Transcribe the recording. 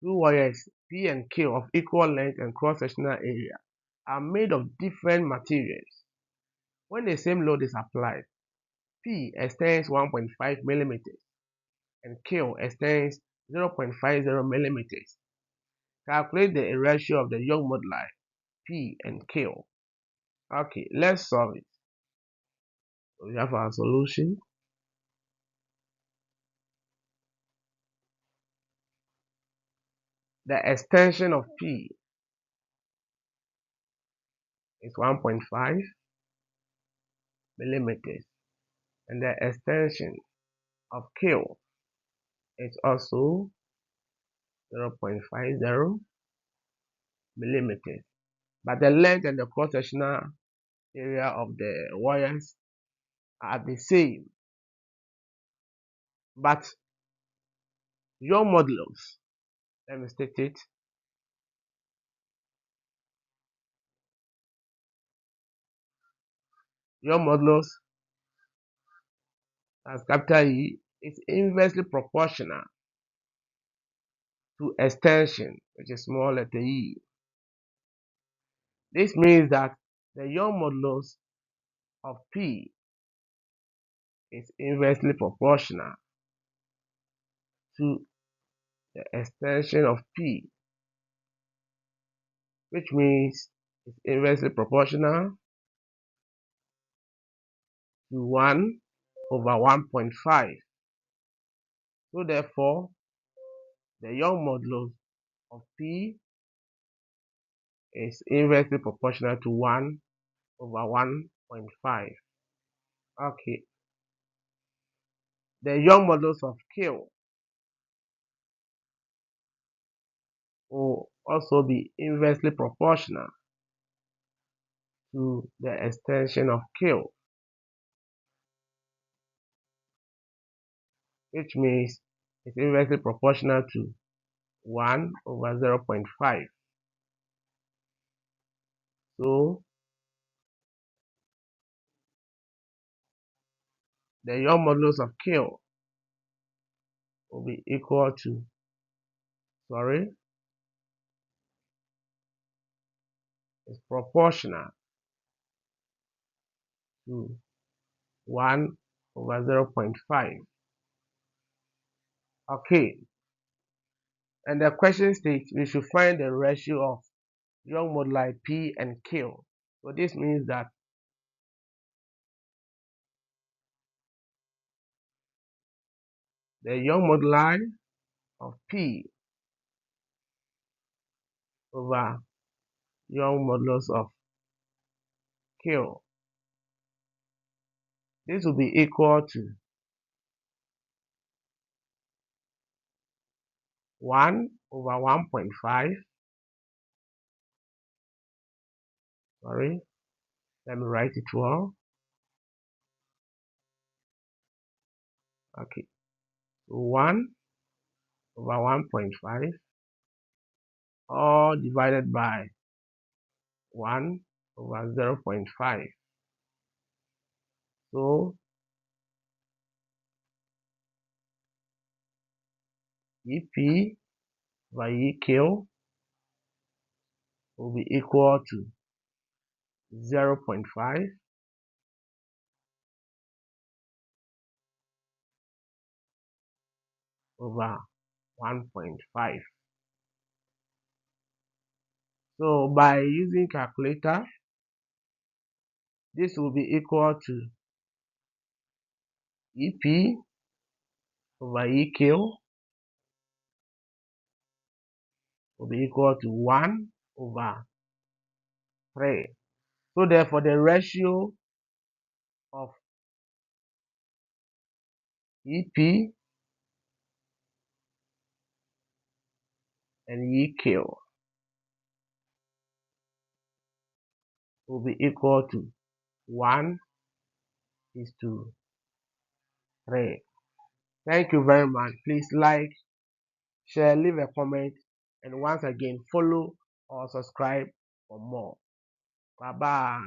Two wires P and Q of equal length and cross-sectional area are made of different materials. When the same load is applied, P extends 1.5 mm and Q extends 0.50 mm. Calculate the ratio of the Young moduli P and Q. Okay, let's solve it. So we have our solution. The extension of P is 1.5 millimeters, and the extension of Q is also 0.50 millimeters. But the length and the cross-sectional area of the wires are the same. But your modulus, let me state it, your modulus as capital E is inversely proportional to extension, which is small letter e. This means that the Young modulus of P is inversely proportional to the extension of P, which means it's inversely proportional to 1 over 1.5. So therefore, the Young modulus of P is inversely proportional to 1 over 1.5. Okay. The Young modulus of Q will also be inversely proportional to the extension of Q, which means it's inversely proportional to 1 over 0.5. So the Young modulus of Q will be equal to, is proportional to 1 over 0.5. Okay. And the question states we should find the ratio of Young moduli P and Q. So this means that the Young moduli of P over Young modulus of Q, this will be equal to 1 over 1.5. Let me write it well. Okay, so 1 over 1.5 all divided by 1 over 0.5. So EP by EQ will be equal to 0.5 over 1.5. So by using calculator, this will be equal to EP over EQ will be equal to 1 over 3. So therefore the ratio of EP and EQ will be equal to 1:3. Thank you very much. Please like, share, leave a comment, and once again follow or subscribe for more. Bye bye.